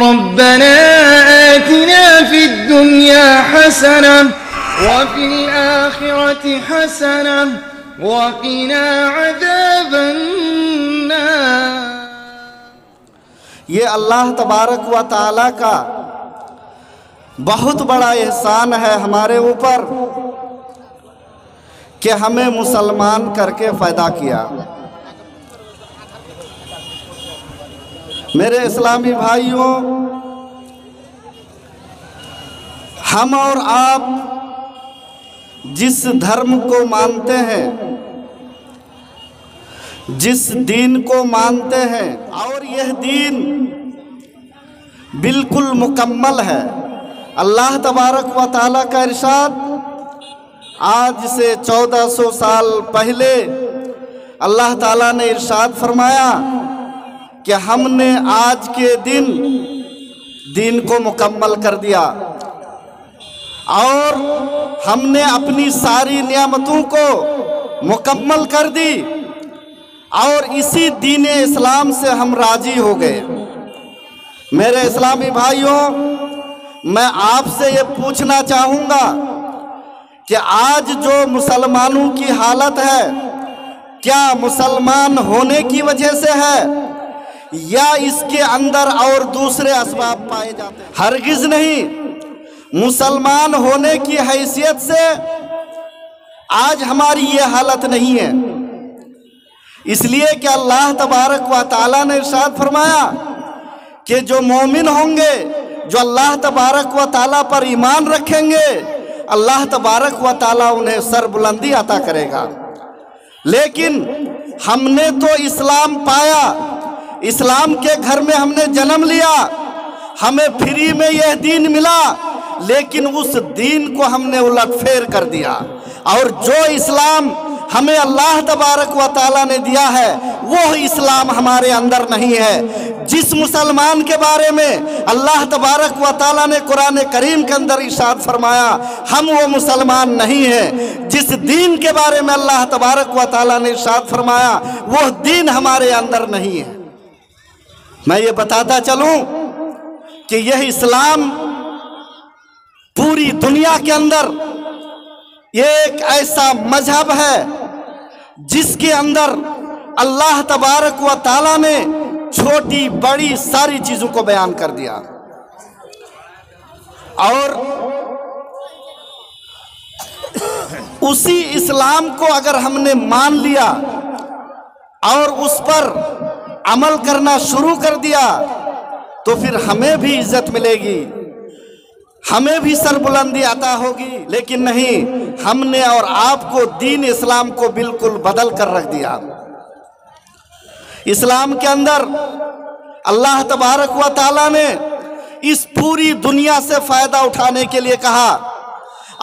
रब्बना आतिना फिद दुनिया हसना व फिल आखिरति हसना व क़िना अज़ाबन नार। ये अल्लाह तबारक व तआला का बहुत बड़ा एहसान है हमारे ऊपर कि हमें मुसलमान करके फ़ायदा किया। मेरे इस्लामी भाइयों, हम और आप जिस धर्म को मानते हैं, जिस दीन को मानते हैं, और यह दीन बिल्कुल मुकम्मल है। अल्लाह तबारक व तआला का इरशाद, आज से 1400 साल पहले अल्लाह ताला ने इरशाद फरमाया कि हमने आज के दिन दीन को मुकम्मल कर दिया और हमने अपनी सारी नियामतों को मुकम्मल कर दी और इसी दीन इस्लाम से हम राजी हो गए। मेरे इस्लामी भाइयों, मैं आपसे ये पूछना चाहूँगा कि आज जो मुसलमानों की हालत है, क्या मुसलमान होने की वजह से है या इसके अंदर और दूसरे असबाब पाए जाते हैं? हरगिज़ नहीं। मुसलमान होने की हैसियत से आज हमारी ये हालत नहीं है, इसलिए कि अल्लाह तबारक व तआला ने इरशाद फरमाया कि जो मोमिन होंगे, जो अल्लाह तबारक व तआला पर ईमान रखेंगे, अल्लाह तबारक व तआला उन्हें सरबुलंदी अता करेगा। लेकिन हमने तो इस्लाम पाया, इस्लाम के घर में हमने जन्म लिया, हमें फ्री में यह दीन मिला, लेकिन उस दीन को हमने उलटफेर कर दिया और जो इस्लाम हमें अल्लाह तबारक व तआला ने दिया है वो इस्लाम हमारे अंदर नहीं है। जिस मुसलमान के बारे में अल्लाह तबारक व तआला ने कुरान करीम के अंदर इरशाद फरमाया हम वो मुसलमान नहीं हैं, जिस दीन के बारे में अल्लाह तबारक व तआला ने इरशाद फरमाया वो दीन हमारे अंदर नहीं है। मैं ये बताता चलूं कि यह इस्लाम पूरी दुनिया के अंदर एक ऐसा मजहब है जिसके अंदर अल्लाह तबारक व तआला ने छोटी बड़ी सारी चीजों को बयान कर दिया और उसी इस्लाम को अगर हमने मान लिया और उस पर अमल करना शुरू कर दिया तो फिर हमें भी इज्जत मिलेगी, हमें भी सरबुलंदी अता होगी। लेकिन नहीं, हमने और आपको दीन इस्लाम को बिल्कुल बदल कर रख दिया। इस्लाम के अंदर अल्लाह तबारक व तआला ने इस पूरी दुनिया से फायदा उठाने के लिए कहा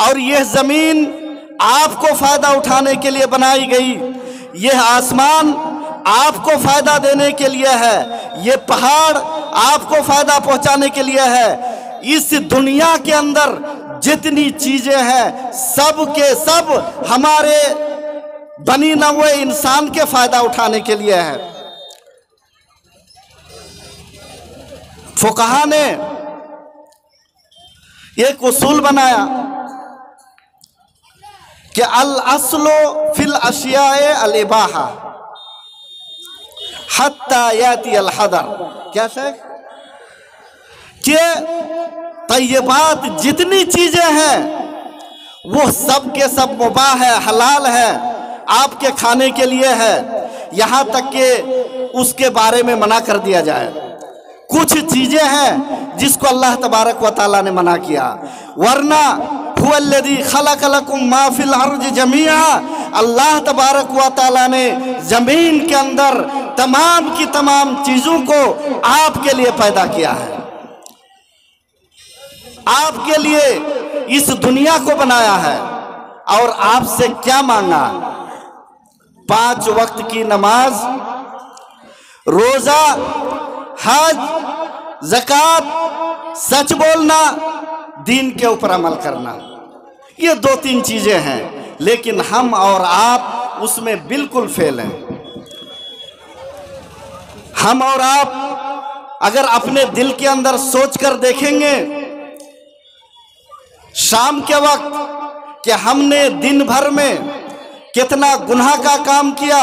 और यह जमीन आपको फायदा उठाने के लिए बनाई गई, यह आसमान आपको फायदा देने के लिए है, ये पहाड़ आपको फायदा पहुंचाने के लिए है। इस दुनिया के अंदर जितनी चीजें हैं सब के सब हमारे बनी नवे इंसान के फायदा उठाने के लिए है। फुकहा ने एक उसूल बनाया कि अल अस्लो फिल अशियाए अल इबाहा हत्ता याती अल हदर। क्या शेख? कि तय्यबात जितनी चीजें हैं वो सब के सब मुबाह है, हलाल है, आपके खाने के लिए है, यहाँ तक कि उसके बारे में मना कर दिया जाए। कुछ चीजें हैं जिसको अल्लाह तबारक व तआला ने मना किया, वरना हुवल्लज़ी खलक़ लकुम मा फिल अर्ज़ि जमीआ, अल्लाह तबारक व तआला ने जमीन के अंदर तमाम की तमाम चीजों को आपके लिए पैदा किया है, आपके लिए इस दुनिया को बनाया है और आपसे क्या मांगा? 5 वक्त की नमाज, रोजा, हज, ज़कात, सच बोलना, दीन के ऊपर अमल करना, ये 2-3 चीजें हैं, लेकिन हम और आप उसमें बिल्कुल फेल हैं। हम और आप अगर अपने दिल के अंदर सोच कर देखेंगे शाम के वक्त कि हमने दिन भर में कितना गुनाह का काम किया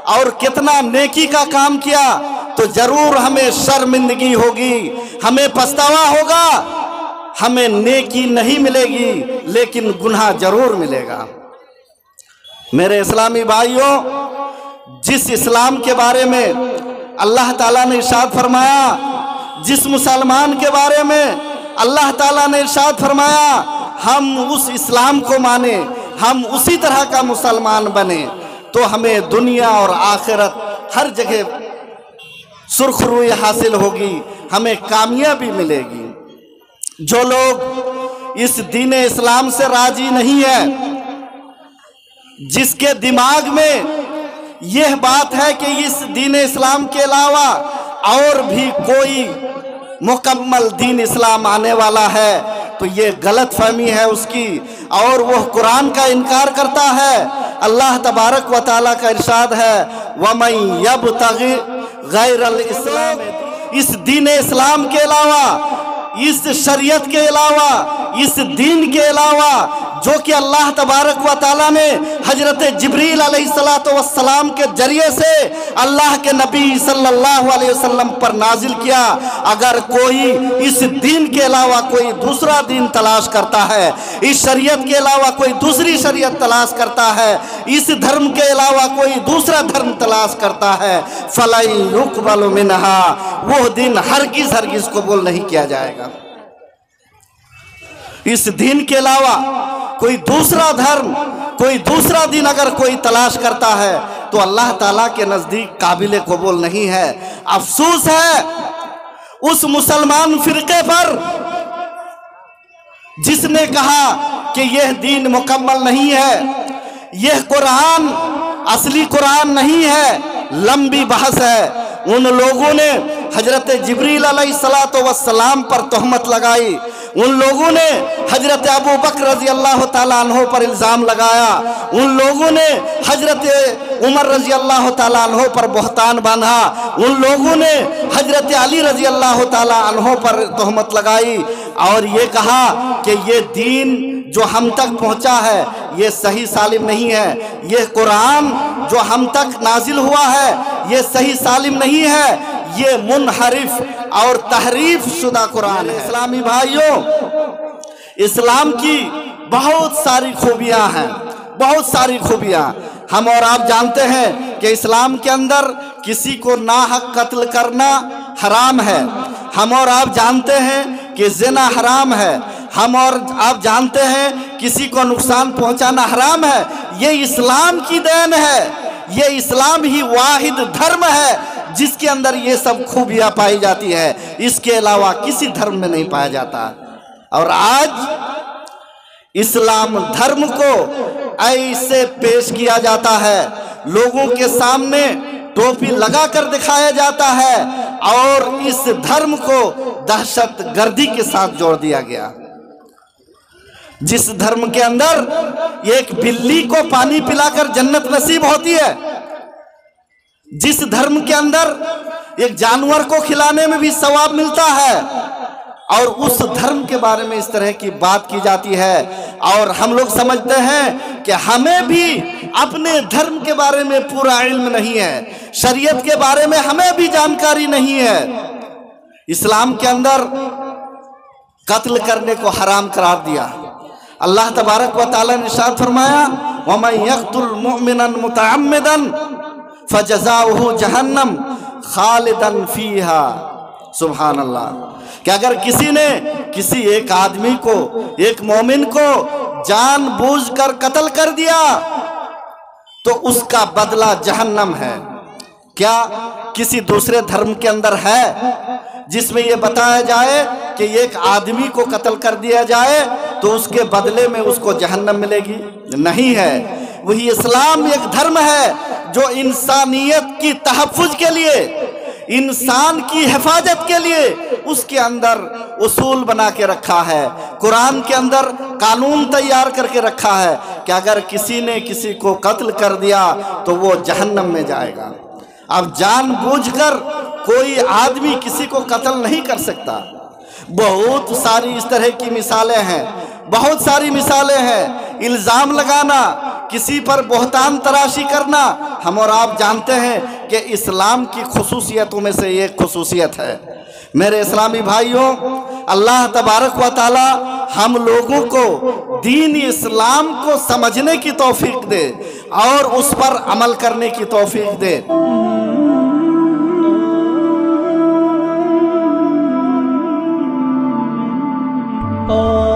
और कितना नेकी का काम किया, तो जरूर हमें शर्मिंदगी होगी, हमें पछतावा होगा। हमें नेकी नहीं मिलेगी लेकिन गुनाह जरूर मिलेगा। मेरे इस्लामी भाइयों, जिस इस्लाम के बारे में अल्लाह ताला ने इरशाद फरमाया, जिस मुसलमान के बारे में अल्लाह ताला ने इरशाद फरमाया हम उस इस्लाम को माने, हम उसी तरह का मुसलमान बने, तो हमें दुनिया और आखिरत हर जगह सुरखरुई हासिल होगी, हमें कामयाबी मिलेगी। जो लोग इस दीन इस्लाम से राजी नहीं है, जिसके दिमाग में यह बात है कि इस दीन इस्लाम के अलावा और भी कोई मुकम्मल दीन इस्लाम आने वाला है, तो ये गलत फहमी है उसकी, और वह कुरान का इनकार करता है। अल्लाह तबारक व ताला का इरशाद है, वमन यब्तगी गैरल इस्लाम, इस दीन इस्लाम के अलावा, इस शरीयत के अलावा, इस दीन के अलावा जो कि अल्लाह तबारक व ताला ने हजरत जिब्रील अलैहिस्सलातु वस्सलाम के जरिए से अल्लाह के नबी सल्लल्लाहु अलैहि वसल्लम पर नाजिल किया, अगर कोई इस दीन के अलावा कोई दूसरा दीन तलाश करता है, इस शरीयत के अलावा कोई दूसरी शरीयत तलाश करता है, इस धर्म के अलावा कोई दूसरा धर्म तलाश करता है, फलाई युक़बलु मिन्हा, वो दिन हरगिज़ हरगिज़ कबूल नहीं किया जाएगा। इस दीन के अलावा कोई दूसरा धर्म, कोई दूसरा दिन अगर कोई तलाश करता है तो अल्लाह ताला के नज़दीक काबिल कबूल नहीं है। अफसोस है उस मुसलमान फिरके पर जिसने कहा कि यह दीन मुकम्मल नहीं है, यह कुरान असली कुरान नहीं है, लंबी बहस है। उन लोगों ने हजरत जिब्रील अलैहिस्सलातु वस्सलाम पर तोहमत लगाई, उन लोगों ने हजरत अबू बकर रजी अल्लाह ताला अन्हो पर इल्ज़ाम लगाया, उन लोगों ने हजरत उमर रजी अल्लाह ताला अन्हो पर बहतान बांधा, उन लोगों ने हजरत अली रजी अल्लाह ताला अन्हो पर तोहमत लगाई और ये कहा कि ये दीन जो हम तक पहुंचा है ये सही सालिम नहीं है, ये कुरान जो हम तक नाजिल हुआ है ये सही सालिम नहीं है, ये मुनहरिफ और तहरीफ शुदा कुरान है। इस्लामी भाइयों, इस्लाम की बहुत सारी खूबियां हैं, बहुत सारी खूबियां हम और आप जानते हैं कि इस्लाम के अंदर किसी को नाहक कत्ल करना हराम है। हम और आप जानते हैं कि ज़िना हराम है। हम और आप जानते हैं किसी को नुकसान पहुंचाना हराम है। ये इस्लाम की देन है, ये इस्लाम ही वाहिद धर्म है जिसके अंदर ये सब खूबियां पाई जाती है, इसके अलावा किसी धर्म में नहीं पाया जाता। और आज इस्लाम धर्म को ऐसे पेश किया जाता है, लोगों के सामने टोपी लगा कर दिखाया जाता है और इस धर्म को दहशत गर्दी के साथ जोड़ दिया गया। जिस धर्म के अंदर एक बिल्ली को पानी पिलाकर जन्नत नसीब होती है, जिस धर्म के अंदर एक जानवर को खिलाने में भी सवाब मिलता है, और उस धर्म के बारे में इस तरह की बात की जाती है और हम लोग समझते हैं कि हमें भी अपने धर्म के बारे में पूरा इल्म नहीं है, शरीयत के बारे में हमें भी जानकारी नहीं है। इस्लाम के अंदर कत्ल करने को हराम करार दिया। अल्लाह तबारक व तआला ने इरशाद फरमाया, वमन यक़्तुल मुमिनन मुतअम्मिदन फजज़ाउहु जहन्नम खालिदन फीहा। सुभान अल्लाह। कि अगर किसी ने किसी एक आदमी को, एक मोमिन को जानबूझकर कत्ल कर दिया तो उसका बदला जहन्नम है। क्या किसी दूसरे धर्म के अंदर है जिसमें यह बताया जाए कि एक आदमी को कत्ल कर दिया जाए तो उसके बदले में उसको जहन्नम मिलेगी? नहीं है। वही इस्लाम एक धर्म है जो इंसानियत की तहफ़्फ़ुज़ के लिए, इंसान की हिफाजत के लिए उसके अंदर उसूल बना के रखा है, कुरान के अंदर कानून तैयार करके रखा है कि अगर किसी ने किसी को कत्ल कर दिया तो वो जहन्नम में जाएगा। अब जानबूझकर कोई आदमी किसी को कत्ल नहीं कर सकता। बहुत सारी इस तरह की मिसालें हैं, बहुत सारी मिसालें हैं। इल्ज़ाम लगाना, किसी पर बोहतान तराशी करना, हम और आप जानते हैं कि इस्लाम की खुसूसियतों में से एक खुसूसियत है। मेरे इस्लामी भाइयों, अल्लाह तबारक व ताला हम लोगों को दीन इस्लाम को समझने की तौफीक दे और उस पर अमल करने की तौफीक दे। Oh